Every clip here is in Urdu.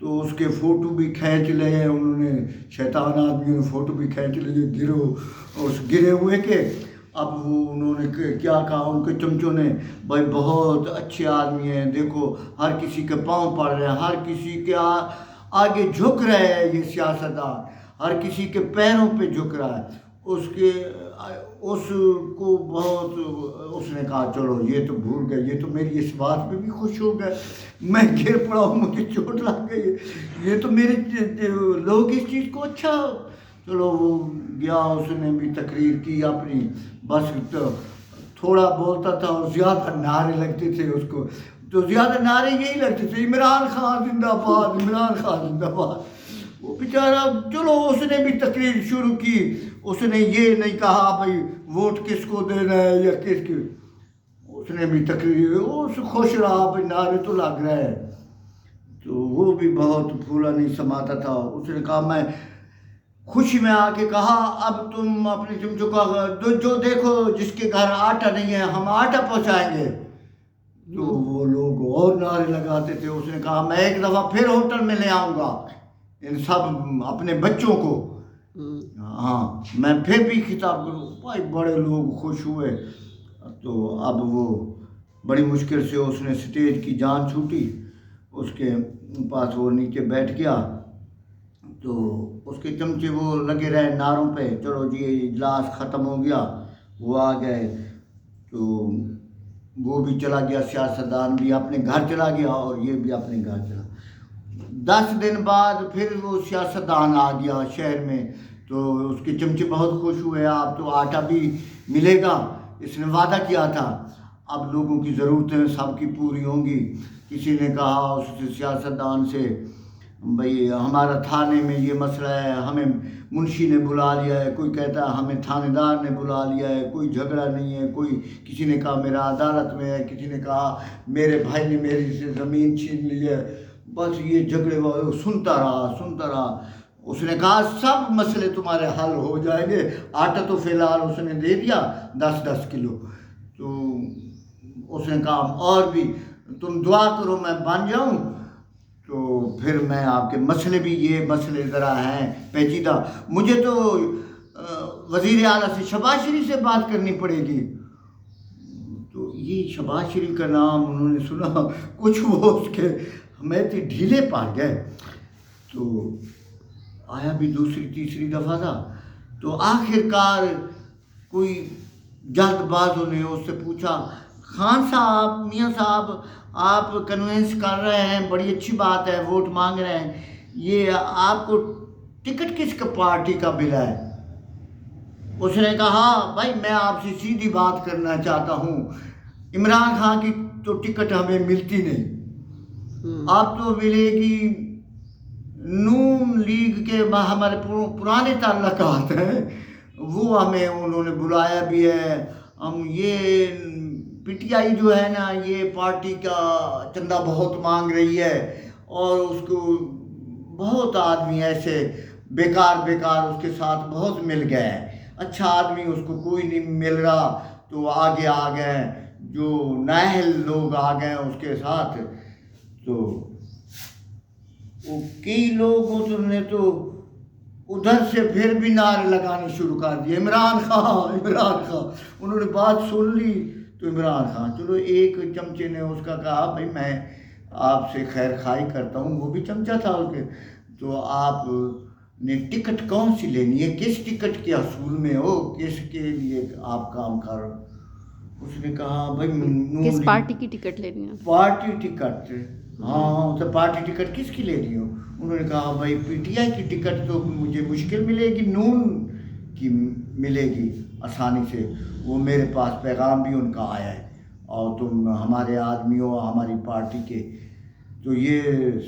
تو اس کے فوٹو بھی کھینچ لے انہوں نے، شیطان آدمیوں نے فوٹو بھی کھینچ لیے اس گرے ہوئے کے. اب وہ انہوں نے کیا کہا ان کے چمچوں نے، بھائی بہت اچھے آدمی ہیں، دیکھو ہر کسی کے پاؤں پڑ رہے ہیں، ہر کسی کے آگے جھک رہے ہیں، یہ سیاستدان ہر کسی کے پیروں پہ جھک رہا ہے. اس کو بہت اس نے کہا چلو یہ تو بھول گئے، یہ تو میری اس بات پہ بھی خوش ہو گئے، میں گر پڑا ہوں مجھے چوٹ لگ گئی، یہ تو میرے لوگ اس چیز کو اچھا. چلو وہ گیا، اس نے بھی تقریر کی اپنی، بس تھوڑا بولتا تھا اور زیادہ نعرے لگتے تھے اس کو، تو زیادہ نعرے یہی لگتے تھے، عمران خان زندہ باد، عمران خان زندہ باد. وہ بیچارہ چلو اس نے بھی تقریر شروع کی، اس نے یہ نہیں کہا بھائی ووٹ کس کو دینا ہے یا کس کی، اس نے بھی تقریر اس خوش رہا بھائی نعرے تو لگ رہے ہیں. تو وہ بھی بہت پھولا نہیں سماتا تھا. اس نے کہا میں خوشی میں آ کے کہا اب تم اپنے چمچوں کا جو دیکھو جس کے گھر آٹا نہیں ہے ہم آٹا پہنچائیں گے. تو وہ لوگ اور نعرے لگاتے تھے. اس نے کہا میں ایک دفعہ پھر ہوٹل میں لے آؤں گا ان سب اپنے بچوں کو، ہاں میں پھر بھی خطاب کروں. بھائی بڑے لوگ خوش ہوئے. تو اب وہ بڑی مشکل سے اس نے سٹیج کی جان چھوٹی، اس کے پاس وہ نیچے بیٹھ گیا. تو اس کے چمچے وہ لگے رہے نعروں پہ، چلو جی اجلاس ختم ہو گیا، وہ آ گئے. تو وہ بھی چلا گیا، سیاستدان بھی اپنے گھر چلا گیا اور یہ بھی اپنے گھر چلا. 10 دن بعد پھر وہ سیاستدان آ گیا شہر میں. تو اس کے چمچے بہت خوش ہوئے، اب تو آٹا بھی ملے گا، اس نے وعدہ کیا تھا، اب لوگوں کی ضرورتیں سب کی پوری ہوں گی. کسی نے کہا اس سیاستدان سے بھئی ہمارا تھانے میں یہ مسئلہ ہے، ہمیں منشی نے بلا لیا ہے، کوئی کہتا ہے ہمیں تھانے دار نے بلا لیا ہے، کوئی جھگڑا نہیں ہے، کوئی کسی نے کہا میرا عدالت میں ہے، کسی نے کہا میرے بھائی نے میری سے زمین چھین لی ہے. بس یہ جھگڑے سنتا رہا. اس نے کہا سب مسئلے تمہارے حل ہو جائیں گے. آٹا تو فی الحال اس نے دے دیا 10 کلو. تو اس نے کہا اور بھی تم دعا کرو میں بن جاؤں، تو پھر میں آپ کے مسئلے بھی یہ مسئلے ذرا ہیں پیچیدہ، مجھے تو وزیر اعلیٰ سے شہباز شریف سے بات کرنی پڑے گی. تو یہ شہباز شریف کا نام انہوں نے سنا، کچھ وہ اس کے ہمیں ڈھیلے پڑ گئے. تو آیا بھی دوسری تیسری دفعہ تھا. تو آخر کار کوئی جلد بازوں نے اس سے پوچھا خان صاحب، میاں صاحب آپ کنوینس کر رہے ہیں، بڑی اچھی بات ہے، ووٹ مانگ رہے ہیں، یہ آپ کو ٹکٹ کس کا پارٹی کا ملا ہے؟ اس نے کہا بھائی میں آپ سے سیدھی بات کرنا چاہتا ہوں، عمران خان کی تو ٹکٹ ہمیں ملتی نہیں، آپ تو ملے گی نون لیگ کے ہمارے پرانے تعلقات ہیں، وہ ہمیں انہوں نے بلایا بھی ہے. ہم یہ پی ٹی آئی جو ہے نا یہ پارٹی کا چندہ بہت مانگ رہی ہے، اور اس کو بہت آدمی ایسے بیکار اس کے ساتھ بہت مل گئے ہیں، اچھا آدمی اس کو کوئی نہیں مل رہا. تو آگے آ گئے جو نااہل لوگ آ گئے اس کے ساتھ. تو کئی لوگوں نے تو ادھر سے پھر بھی نعرے لگانے شروع کر دیے، عمران خان عمران خان. انہوں نے بات سن لی تو عمران خان. چلو ایک چمچے نے اس کا کہا بھائی میں آپ سے خیر خواہی کرتا ہوں، وہ بھی چمچہ تھا اس کے، تو آپ نے ٹکٹ کون سی لینی ہے، کس ٹکٹ کے حصول میں ہو، کس کے لیے آپ کام کر رہے ہو؟ اس نے کہا بھائی کس پارٹی کی ٹکٹ لینی ہے؟ Party ticket. ہاں تو پارٹی ٹکٹ کس کی لینی ہو؟ انہوں نے کہا بھائی پی ٹی آئی کی ٹکٹ تو مجھے مشکل ملے گی، نون کی ملے گی آسانی سے، وہ میرے پاس پیغام بھی ان کا آیا ہے، اور تم ہمارے آدمی ہو ہماری پارٹی کے. تو یہ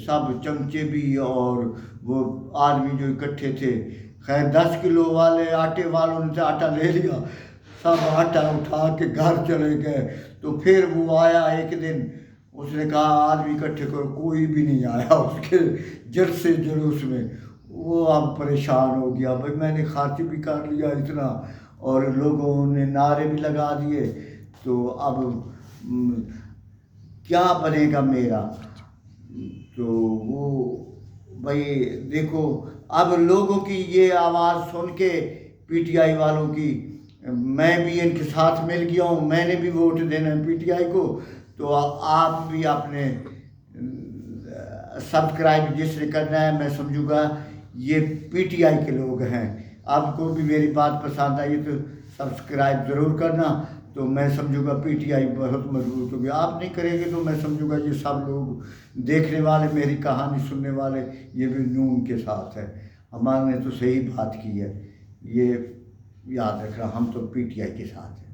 سب چمچے بھی اور وہ آدمی جو اکٹھے تھے، خیر 10 کلو والے آٹے والوں نے آٹا لے لیا، سب آٹا اٹھا کے گھر چلے گئے. تو پھر وہ آیا ایک دن، اس نے کہا آدمی اکٹھے کرو، کوئی بھی نہیں آیا اس کے جلسے جلوس میں. وہ اب پریشان ہو گیا بھائی میں نے خرچ بھی کر لیا اتنا اور لوگوں نے نعرے بھی لگا دیے، تو اب کیا بنے گا میرا؟ تو وہ بھائی دیکھو اب لوگوں کی یہ آواز سن کے پی ٹی آئی والوں کی میں بھی ان کے ساتھ مل گیا ہوں, میں نے بھی ووٹ دینا ہے پی ٹی آئی کو. تو آپ بھی اپنے سبسکرائب جس نے کرنا ہے, میں سمجھوں گا یہ پی ٹی آئی کے لوگ ہیں. آپ کو بھی میری بات پسند آئی تو سبسکرائب ضرور کرنا. تو میں سمجھوں گا پی ٹی آئی بہت مضبوط ہوگی. آپ نہیں کریں گے تو میں سمجھوں گا یہ سب لوگ دیکھنے والے, میری کہانی سننے والے, یہ بھی نون کے ساتھ ہے. ہمارے نے تو صحیح بات کی ہے, یہ یاد رکھنا, ہم تو پی ٹی آئی کے ساتھ ہیں.